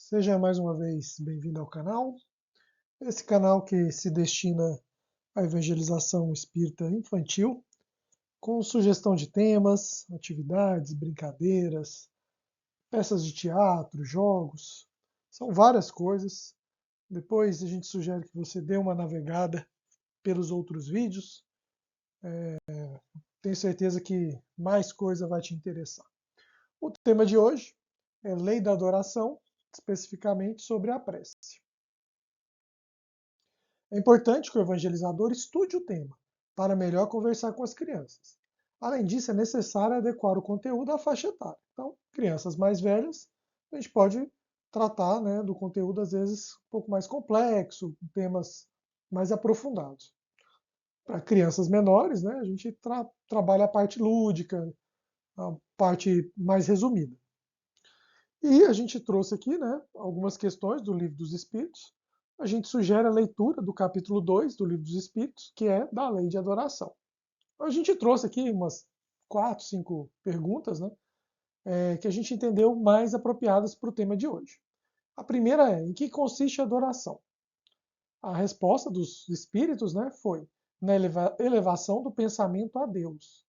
Seja mais uma vez bem-vindo ao canal. Esse canal que se destina à evangelização espírita infantil, com sugestão de temas, atividades, brincadeiras, peças de teatro, jogos. São várias coisas. Depois a gente sugere que você dê uma navegada pelos outros vídeos. Tenho certeza que mais coisa vai te interessar. O tema de hoje é Lei da Adoração, especificamente sobre a prece. É importante que o evangelizador estude o tema, para melhor conversar com as crianças. Além disso, é necessário adequar o conteúdo à faixa etária. Então, crianças mais velhas, a gente pode tratar, né, do conteúdo, às vezes, um pouco mais complexo, temas mais aprofundados. Para crianças menores, né, a gente trabalha a parte lúdica, a parte mais resumida. E a gente trouxe aqui, né, algumas questões do Livro dos Espíritos. A gente sugere a leitura do capítulo 2 do Livro dos Espíritos, que é da Lei de Adoração. A gente trouxe aqui umas 4, 5 perguntas, né, que a gente entendeu mais apropriadas para o tema de hoje. A primeira é: em que consiste a adoração? A resposta dos espíritos, né, foi na elevação do pensamento a Deus.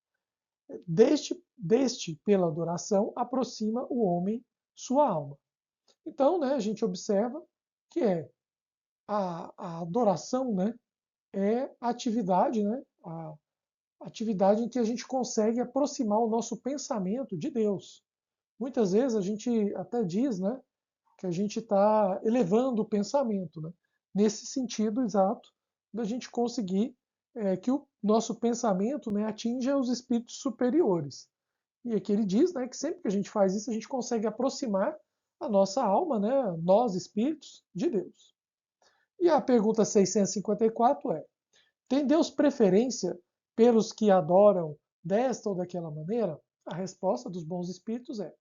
Deste, pela adoração, aproxima o homem sua alma. Então, né, a gente observa que a adoração, né, é a atividade, né, a atividade em que a gente consegue aproximar o nosso pensamento de Deus. Muitas vezes a gente até diz, né, que a gente está elevando o pensamento, né, nesse sentido exato da gente conseguir que o nosso pensamento, né, atinja os espíritos superiores. E aqui ele diz, né, que sempre que a gente faz isso, a gente consegue aproximar a nossa alma, né, nós espíritos, de Deus. E a pergunta 654 é: tem Deus preferência pelos que adoram desta ou daquela maneira? A resposta dos bons espíritos é: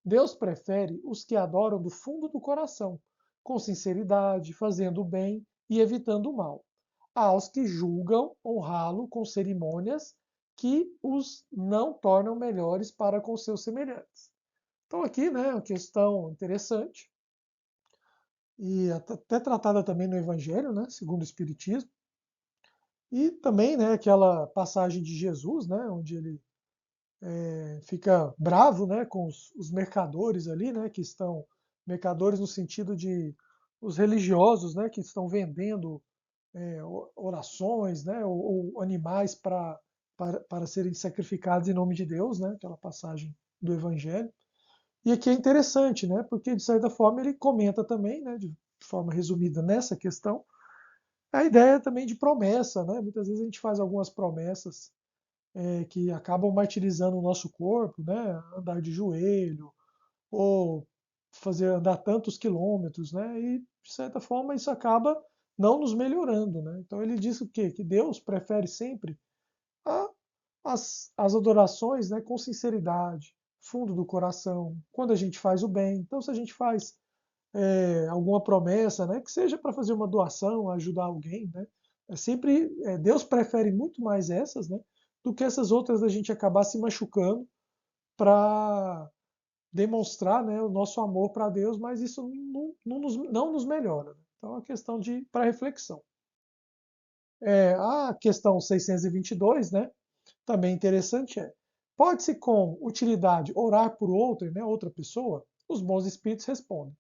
Deus prefere os que adoram do fundo do coração, com sinceridade, fazendo o bem e evitando o mal, aos que julgam honrá-lo com cerimônias que os não tornam melhores para com seus semelhantes. Então aqui, né, uma questão interessante e até tratada também no Evangelho, né, segundo o Espiritismo, e também, né, aquela passagem de Jesus, né, onde ele fica bravo, né, com os mercadores ali, né, que estão mercadores no sentido de os religiosos, né, que estão vendendo orações, né, ou animais para serem sacrificados em nome de Deus, né, aquela passagem do Evangelho. E aqui é interessante, né, porque de certa forma ele comenta também, né, de forma resumida nessa questão, a ideia também de promessa, né? Muitas vezes a gente faz algumas promessas que acabam martirizando o nosso corpo, né? Andar de joelho, ou fazer andar tantos quilômetros, né? E, de certa forma, isso acaba não nos melhorando, né? Então ele diz o quê? Que Deus prefere sempre a- as adorações, né, com sinceridade, fundo do coração, quando a gente faz o bem. Então, se a gente faz alguma promessa, né, que seja para fazer uma doação, ajudar alguém, né, Deus prefere muito mais essas, né, do que essas outras da gente acabar se machucando para demonstrar, né, o nosso amor para Deus, mas isso não nos melhora. Né? Então, é uma questão de para reflexão. A questão 622, né, também interessante pode-se com utilidade orar por outra, né, outra pessoa? Os bons espíritos respondem: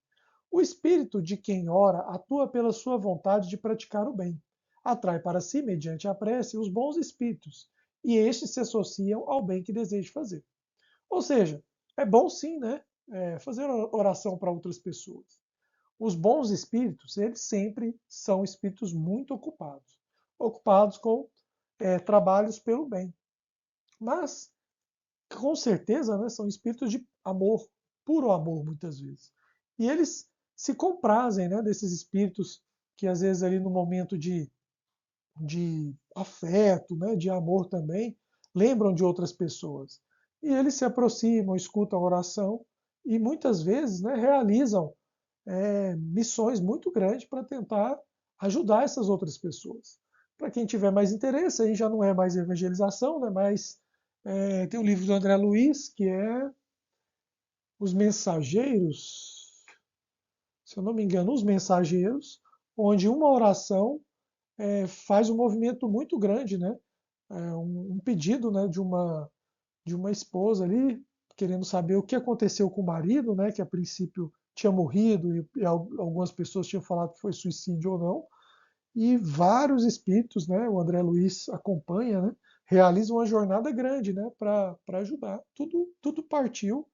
o espírito de quem ora atua pela sua vontade de praticar o bem. Atrai para si, mediante a prece, os bons espíritos, e estes se associam ao bem que deseja fazer. Ou seja, é bom sim, né? Fazer oração para outras pessoas. Os bons espíritos, eles sempre são espíritos muito ocupados, ocupados com trabalhos pelo bem. Mas, com certeza, né, são espíritos de amor, puro amor, muitas vezes. E eles se comprazem, né, desses espíritos que, às vezes, ali no momento de afeto, né, de amor também, lembram de outras pessoas. E eles se aproximam, escutam a oração e, muitas vezes, né, realizam missões muito grandes para tentar ajudar essas outras pessoas. Para quem tiver mais interesse, aí já não é mais evangelização, né, mas tem um livro do André Luiz, que é Os Mensageiros, se eu não me engano, Os Mensageiros, onde uma oração faz um movimento muito grande, né? Um pedido, né, de uma esposa ali, querendo saber o que aconteceu com o marido, né, que a princípio tinha morrido e algumas pessoas tinham falado que foi suicídio ou não. E vários espíritos, né, o André Luiz acompanha, né, realizam uma jornada grande, né, para ajudar. Tudo partiu,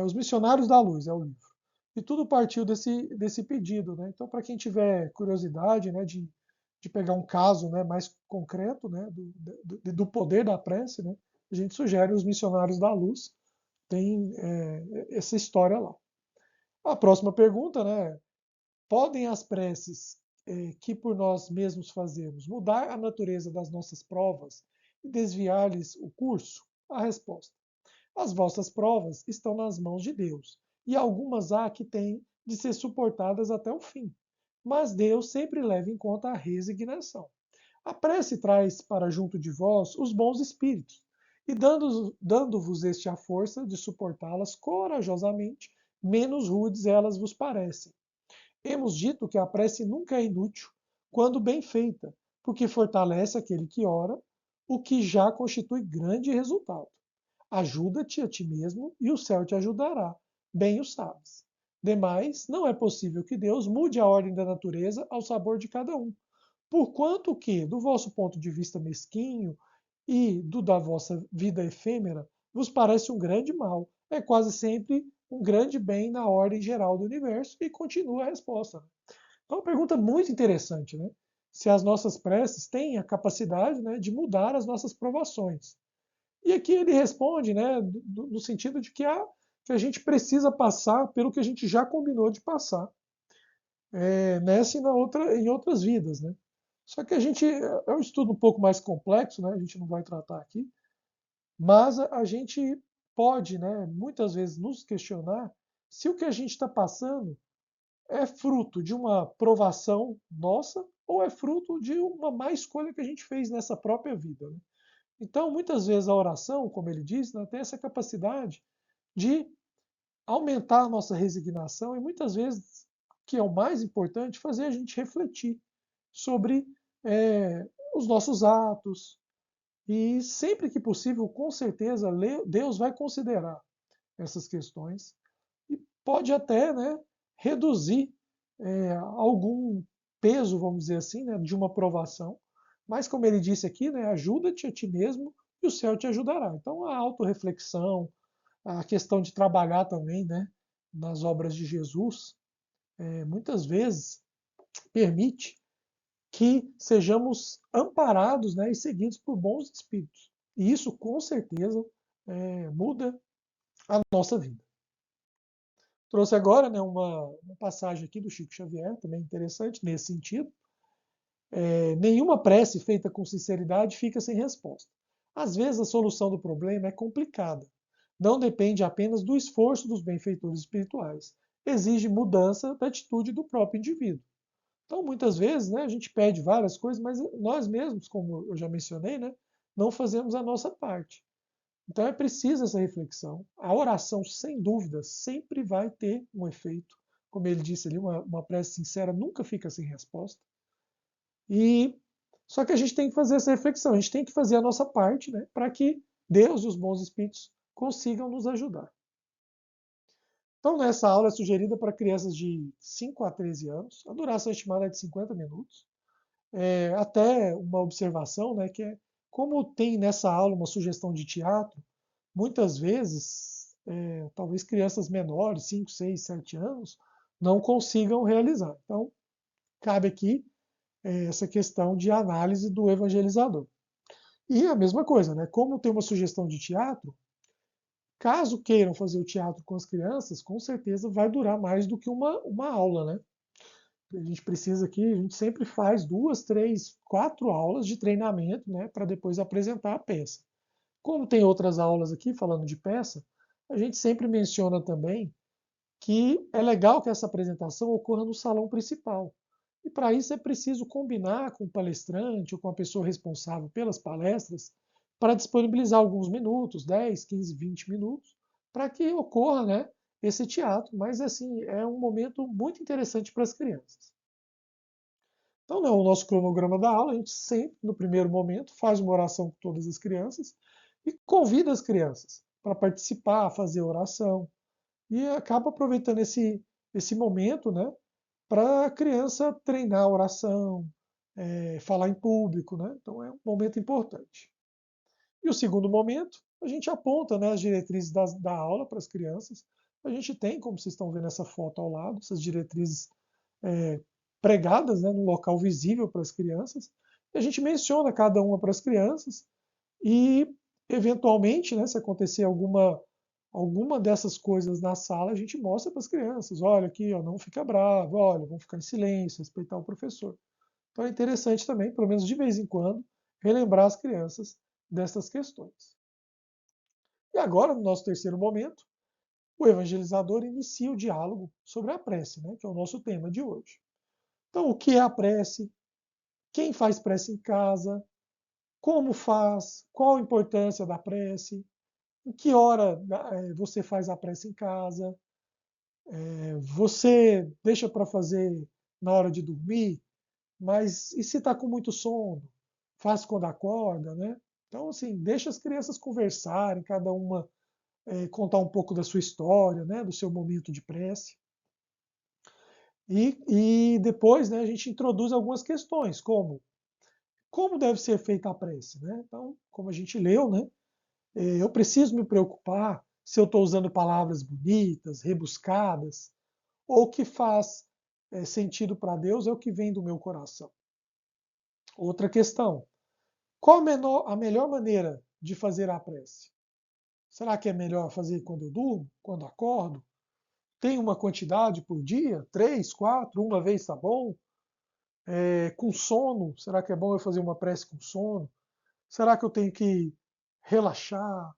Os Missionários da Luz é o livro. E tudo partiu desse pedido. Né? Então, para quem tiver curiosidade, né, de pegar um caso, né, mais concreto, né, do poder da prece, né, a gente sugere Os Missionários da Luz. Tem essa história lá. A próxima pergunta, né? Podem as preces que por nós mesmos fazemos mudar a natureza das nossas provas e desviar-lhes o curso? A resposta: as vossas provas estão nas mãos de Deus, e algumas há que têm de ser suportadas até o fim. Mas Deus sempre leva em conta a resignação. A prece traz para junto de vós os bons espíritos, e dando-vos este a força de suportá-las corajosamente, menos rudes elas vos parecem. Hemos dito que a prece nunca é inútil quando bem feita, porque fortalece aquele que ora, o que já constitui grande resultado. Ajuda-te a ti mesmo e o céu te ajudará, bem o sabes. Demais, não é possível que Deus mude a ordem da natureza ao sabor de cada um, porquanto que, do vosso ponto de vista mesquinho e do da vossa vida efêmera, vos parece um grande mal. É quase sempre um grande bem na ordem geral do universo, e continua a resposta. Então, uma pergunta muito interessante, né? Se as nossas preces têm a capacidade, né, de mudar as nossas provações. E aqui ele responde, né, no sentido de que a gente precisa passar pelo que a gente já combinou de passar, nessa e em outras vidas, né? Só que é um estudo um pouco mais complexo, né? A gente não vai tratar aqui, mas a gente pode, né, muitas vezes nos questionar se o que a gente está passando é fruto de uma provação nossa ou é fruto de uma má escolha que a gente fez nessa própria vida. Né? Então, muitas vezes a oração, como ele diz, né, tem essa capacidade de aumentar a nossa resignação e muitas vezes, que é o mais importante, fazer a gente refletir sobre os nossos atos. E sempre que possível, com certeza, Deus vai considerar essas questões e pode até, né, reduzir algum peso, vamos dizer assim, né, de uma provação. Mas, como ele disse aqui, né, ajuda-te a ti mesmo e o céu te ajudará. Então, a autorreflexão, a questão de trabalhar também, né, nas obras de Jesus, muitas vezes permite que sejamos amparados, né, e seguidos por bons espíritos. E isso, com certeza, muda a nossa vida. Trouxe agora, né, uma passagem aqui do Chico Xavier, também interessante nesse sentido. Nenhuma prece feita com sinceridade fica sem resposta. Às vezes a solução do problema é complicada. Não depende apenas do esforço dos benfeitores espirituais. Exige mudança da atitude do próprio indivíduo. Então, muitas vezes, né, a gente pede várias coisas, mas nós mesmos, como eu já mencionei, né, não fazemos a nossa parte. Então é preciso essa reflexão. A oração, sem dúvida, sempre vai ter um efeito. Como ele disse ali, uma prece sincera nunca fica sem resposta. E só que a gente tem que fazer essa reflexão, a gente tem que fazer a nossa parte, né, para que Deus e os bons espíritos consigam nos ajudar. Então, nessa aula é sugerida para crianças de 5 a 13 anos, a duração estimada é de 50 minutos. Até uma observação, né, que é como tem nessa aula uma sugestão de teatro, muitas vezes, talvez crianças menores, 5, 6, 7 anos, não consigam realizar. Então, cabe aqui essa questão de análise do evangelizador. E a mesma coisa, né? Como tem uma sugestão de teatro, caso queiram fazer o teatro com as crianças, com certeza vai durar mais do que uma aula, né? A gente precisa aqui, a gente sempre faz 2, 3, 4 aulas de treinamento, né, para depois apresentar a peça. Como tem outras aulas aqui falando de peça, a gente sempre menciona também que é legal que essa apresentação ocorra no salão principal. E para isso é preciso combinar com o palestrante ou com a pessoa responsável pelas palestras para disponibilizar alguns minutos, 10, 15, 20 minutos, para que ocorra, né, esse teatro, mas assim, é um momento muito interessante para as crianças. Então, no nosso cronograma da aula, a gente sempre, no primeiro momento, faz uma oração com todas as crianças e convida as crianças para participar, fazer oração, e acaba aproveitando esse momento, né, para a criança treinar a oração, falar em público, né? Então é um momento importante. E o segundo momento, a gente aponta, né, as diretrizes da aula para as crianças. A gente tem, como vocês estão vendo essa foto ao lado, essas diretrizes é, pregadas, né, num local visível para as crianças. E a gente menciona cada uma para as crianças e, eventualmente, né, se acontecer alguma dessas coisas na sala, a gente mostra para as crianças. Olha aqui, ó, não fica bravo, olha, vamos ficar em silêncio, respeitar o professor. Então é interessante também, pelo menos de vez em quando, relembrar as crianças dessas questões. E agora, no nosso terceiro momento, o evangelizador inicia o diálogo sobre a prece, né, que é o nosso tema de hoje. Então, o que é a prece? Quem faz prece em casa? Como faz? Qual a importância da prece? Em que hora você faz a prece em casa? Você deixa para fazer na hora de dormir? Mas e se está com muito sono? Faz quando acorda, né? Então, assim, deixa as crianças conversarem, cada uma contar um pouco da sua história, né, do seu momento de prece. E depois, né, a gente introduz algumas questões, como deve ser feita a prece, né? Então, como a gente leu, né, eu preciso me preocupar se eu estou usando palavras bonitas, rebuscadas, ou o que faz sentido para Deus é o que vem do meu coração. Outra questão, qual a melhor maneira de fazer a prece? Será que é melhor fazer quando eu durmo, quando acordo? Tem uma quantidade por dia? 3, 4, uma vez está bom? Com sono, será que é bom eu fazer uma prece com sono? Será que eu tenho que relaxar,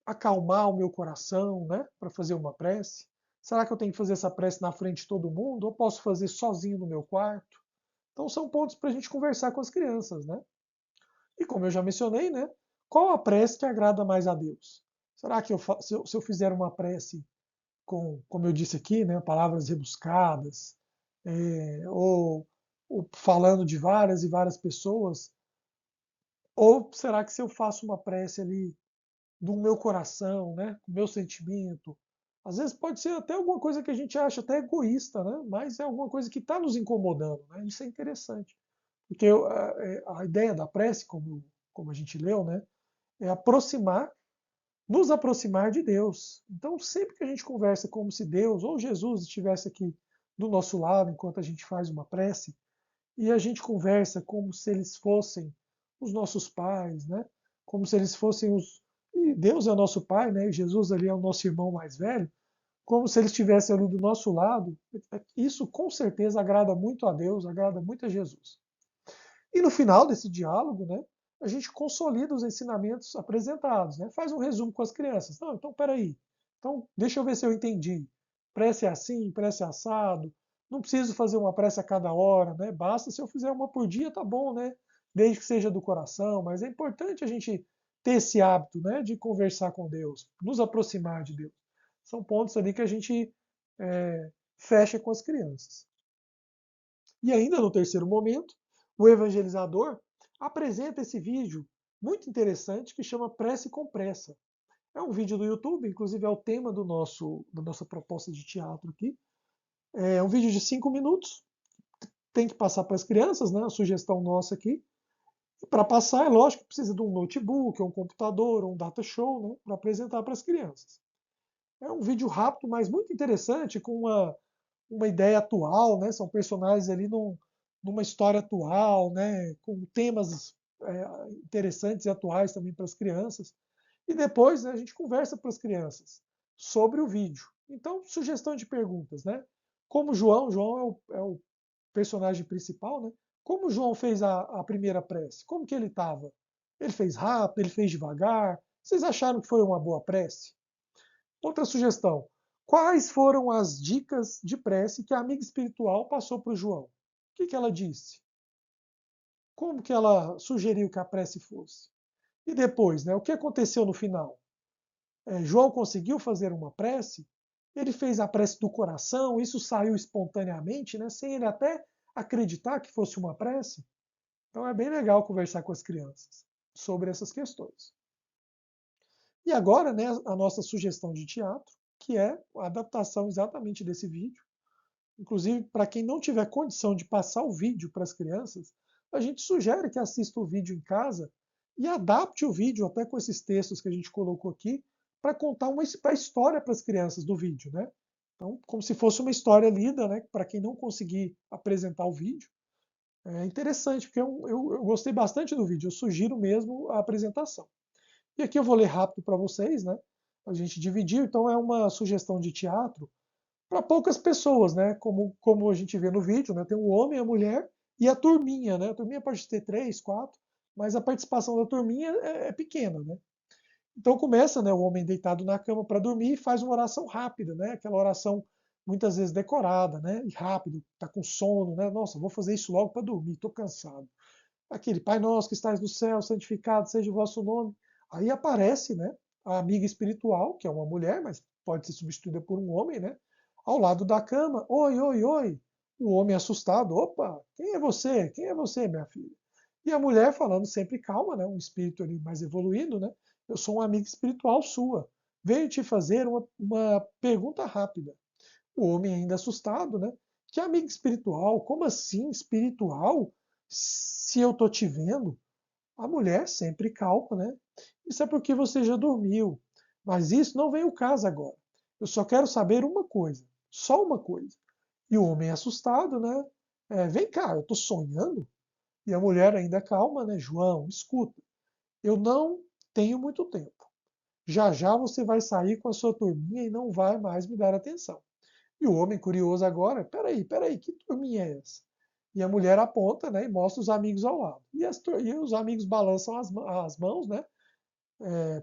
acalmar o meu coração, né, para fazer uma prece? Será que eu tenho que fazer essa prece na frente de todo mundo? Ou posso fazer sozinho no meu quarto? Então são pontos para a gente conversar com as crianças, né? E como eu já mencionei, né, qual a prece que agrada mais a Deus? Será que se eu fizer uma prece como eu disse aqui, né, palavras rebuscadas, ou falando de várias e várias pessoas, ou será que se eu faço uma prece ali do meu coração, né, do meu sentimento, às vezes pode ser até alguma coisa que a gente acha até egoísta, né, mas é alguma coisa que está nos incomodando, né, isso é interessante, porque a ideia da prece, como a gente leu, né, é nos aproximar de Deus. Então, sempre que a gente conversa como se Deus ou Jesus estivesse aqui do nosso lado enquanto a gente faz uma prece, e a gente conversa como se eles fossem os nossos pais, né? Como se eles fossem os. E Deus é o nosso pai, né? E Jesus ali é o nosso irmão mais velho, como se eles estivessem ali do nosso lado. Isso com certeza agrada muito a Deus, agrada muito a Jesus. E no final desse diálogo, né, a gente consolida os ensinamentos apresentados, né, faz um resumo com as crianças. Não, então peraí, então deixa eu ver se eu entendi. Prece é assim, prece é assado. Não preciso fazer uma prece a cada hora, né? Basta se eu fizer uma por dia, tá bom, né? Desde que seja do coração. Mas é importante a gente ter esse hábito, né, de conversar com Deus, nos aproximar de Deus. São pontos ali que a gente fecha com as crianças. E ainda no terceiro momento, o evangelizador apresenta esse vídeo muito interessante que chama Prece com Pressa. É um vídeo do YouTube, inclusive é o tema da nossa proposta de teatro aqui. É um vídeo de 5 minutos, tem que passar para as crianças, né? A sugestão nossa aqui. E para passar, é lógico que precisa de um notebook, ou um computador, ou um data show, né? Para apresentar para as crianças. É um vídeo rápido, mas muito interessante, com uma ideia atual, né? São personagens ali numa história atual, né? Com temas interessantes e atuais também para as crianças. E depois, né, a gente conversa para as crianças sobre o vídeo. Então, sugestão de perguntas, né? Como João é o personagem principal, né? Como o João fez a primeira prece? Como que ele estava? Ele fez rápido, ele fez devagar? Vocês acharam que foi uma boa prece? Outra sugestão. Quais foram as dicas de prece que a amiga espiritual passou para o João? O que ela disse? Como que ela sugeriu que a prece fosse? E depois, né, o que aconteceu no final? João conseguiu fazer uma prece? Ele fez a prece do coração, isso saiu espontaneamente, né, sem ele até acreditar que fosse uma prece. Então é bem legal conversar com as crianças sobre essas questões. E agora, né, a nossa sugestão de teatro, que é a adaptação exatamente desse vídeo. Inclusive, para quem não tiver condição de passar o vídeo para as crianças, a gente sugere que assista o vídeo em casa e adapte o vídeo até com esses textos que a gente colocou aqui para contar uma história para as crianças do vídeo, né? Então, como se fosse uma história lida, né? Para quem não conseguir apresentar o vídeo. É interessante, porque eu gostei bastante do vídeo, eu sugiro mesmo a apresentação. E aqui eu vou ler rápido para vocês, né? A gente dividiu, então é uma sugestão de teatro para poucas pessoas, né? Como a gente vê no vídeo, né? Tem o homem, a mulher e a turminha, né? A turminha pode ter três, quatro, mas a participação da turminha é pequena, né? Então começa, né, o homem deitado na cama para dormir e faz uma oração rápida, né? Aquela oração muitas vezes decorada, né? E rápido, tá com sono, né? Nossa, vou fazer isso logo para dormir, estou cansado. Aquele Pai Nosso que estás no céu, santificado seja o vosso nome. Aí aparece, né, a amiga espiritual, que é uma mulher, mas pode ser substituída por um homem, né, ao lado da cama. Oi, oi, oi. O homem assustado, opa, quem é você? Quem é você, minha filha? E a mulher falando sempre calma, né, um espírito ali mais evoluído, né? Eu sou uma amiga espiritual sua. Venho te fazer uma pergunta rápida. O homem ainda assustado, né? Que amiga espiritual? Como assim espiritual? Se eu tô te vendo? A mulher sempre calma, né? Isso é porque você já dormiu. Mas isso não vem ao caso agora. Eu só quero saber uma coisa, só uma coisa. E o homem assustado, né? Vem cá, eu tô sonhando? E a mulher ainda calma, né? João, escuta. Eu não tenho muito tempo. Já já você vai sair com a sua turminha e não vai mais me dar atenção. E o homem curioso agora, peraí, que turminha é essa? E a mulher aponta, né, e mostra os amigos ao lado. E os amigos balançam as mãos, né,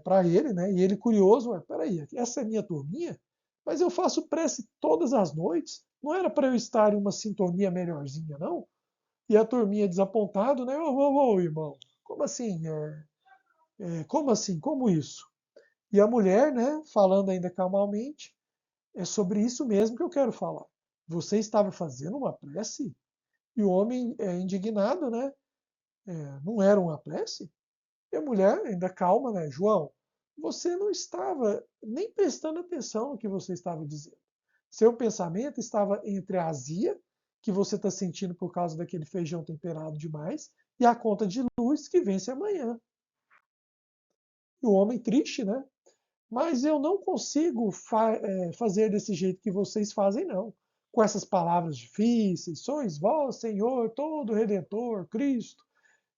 para ele, né, e ele curioso, peraí, essa é minha turminha? Mas eu faço prece todas as noites, não era para eu estar em uma sintonia melhorzinha, não? E a turminha desapontado, né, ô, irmão, como assim? Como assim? Como isso? E a mulher, né, falando ainda calmamente, é sobre isso mesmo que eu quero falar. Você estava fazendo uma prece? E o homem é indignado, né? Não era uma prece? E a mulher, ainda calma, né? João, você não estava nem prestando atenção no que você estava dizendo. Seu pensamento estava entre a azia, que você está sentindo por causa daquele feijão temperado demais, e a conta de luz que vence amanhã. E o homem triste, né? Mas eu não consigo fazer desse jeito que vocês fazem, não. Com essas palavras difíceis, sois vós, Senhor, todo Redentor, Cristo.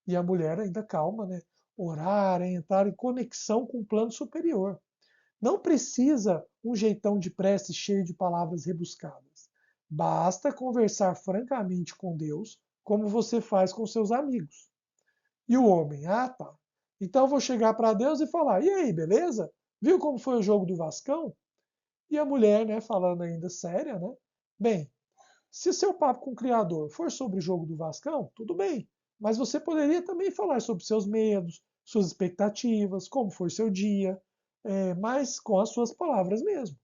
E a mulher ainda calma, né? Orar é entrar em conexão com o plano superior. Não precisa um jeitão de prece cheio de palavras rebuscadas. Basta conversar francamente com Deus, como você faz com seus amigos. E o homem, tá. Então eu vou chegar para Deus e falar: e aí, beleza? Viu como foi o jogo do Vascão? E a mulher, né, falando ainda séria, né? Bem, se seu papo com o Criador for sobre o jogo do Vascão, tudo bem. Mas você poderia também falar sobre seus medos, suas expectativas, como foi seu dia, mas com as suas palavras mesmo.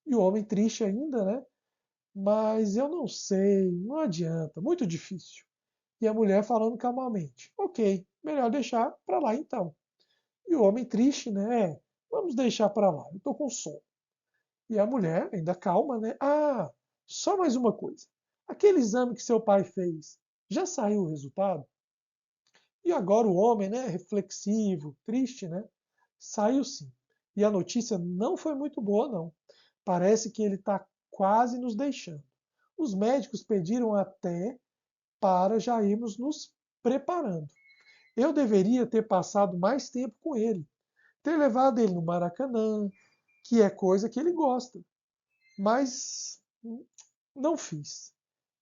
E o homem triste ainda, né? Mas eu não sei, não adianta, muito difícil. E a mulher falando calmamente: ok, melhor deixar para lá então. E o homem triste, né? Vamos deixar para lá, eu estou com sono. E a mulher, ainda calma, né? Só mais uma coisa. Aquele exame que seu pai fez, já saiu o resultado? E agora o homem, né, reflexivo, triste, né? Saiu sim. E a notícia não foi muito boa, não. Parece que ele está quase nos deixando. Os médicos pediram até para já irmos nos preparando. Eu deveria ter passado mais tempo com ele, ter levado ele no Maracanã, que é coisa que ele gosta, mas não fiz.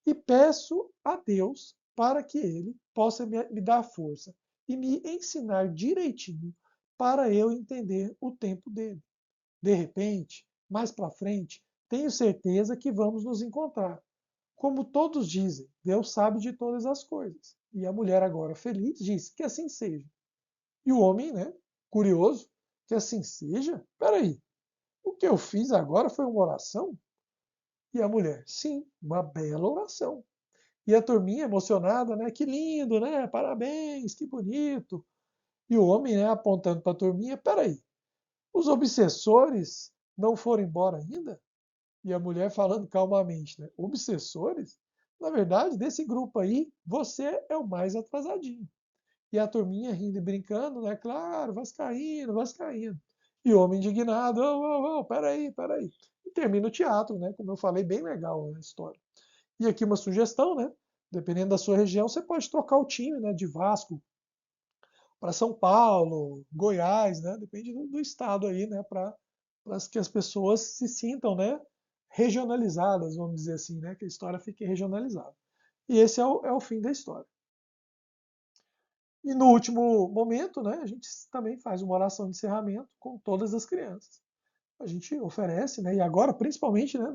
E peço a Deus para que ele possa me dar força e me ensinar direitinho para eu entender o tempo dele. De repente, mais para frente, tenho certeza que vamos nos encontrar. Como todos dizem, Deus sabe de todas as coisas. E a mulher, agora feliz, disse que assim seja. E o homem, né, curioso, que assim seja? Espera aí, o que eu fiz agora foi uma oração? E a mulher, sim, uma bela oração. E a turminha emocionada, né? Que lindo, né? Parabéns, que bonito. E o homem, né, apontando para a turminha, peraí, os obsessores não foram embora ainda? E a mulher falando calmamente, né? Obsessores? Na verdade, desse grupo aí, você é o mais atrasadinho. E a turminha rindo e brincando, né? Claro, vascaíno, vascaíno. E o homem indignado, peraí, peraí. E termina o teatro, né? Como eu falei, bem legal a história. E aqui uma sugestão, né? Dependendo da sua região, você pode trocar o time, né? De Vasco para São Paulo, Goiás, né? Depende do estado aí, né? Para que as pessoas se sintam, né? Regionalizadas, vamos dizer assim, né? Que a história fique regionalizada. E esse é o fim da história. E no último momento, né? A gente também faz uma oração de encerramento com todas as crianças. A gente oferece, né? E agora, principalmente, né?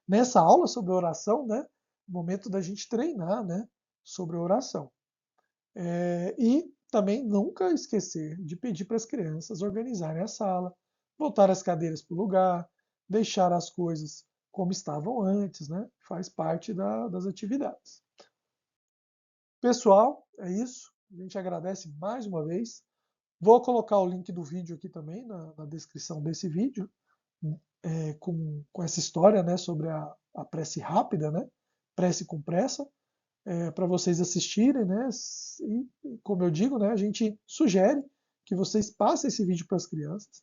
Nessa aula sobre oração, né? Momento da gente treinar, né? Sobre oração. E também nunca esquecer de pedir para as crianças organizarem a sala, voltar as cadeiras para o lugar, deixar as coisas como estavam antes, né? Faz parte das atividades. Pessoal, é isso. A gente agradece mais uma vez. Vou colocar o link do vídeo aqui também na descrição desse vídeo, com essa história, né, sobre a prece rápida, né? Prece com pressa. Para vocês assistirem, né? E, como eu digo, né, a gente sugere que vocês passem esse vídeo para as crianças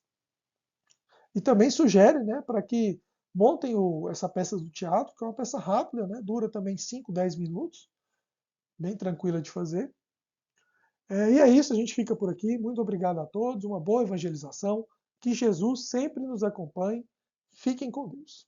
e também sugere, né, para que montem essa peça do teatro, que é uma peça rápida, né, dura também 5, 10 minutos, bem tranquila de fazer. E é isso, a gente fica por aqui. Muito obrigado a todos, uma boa evangelização, que Jesus sempre nos acompanhe. Fiquem com Deus.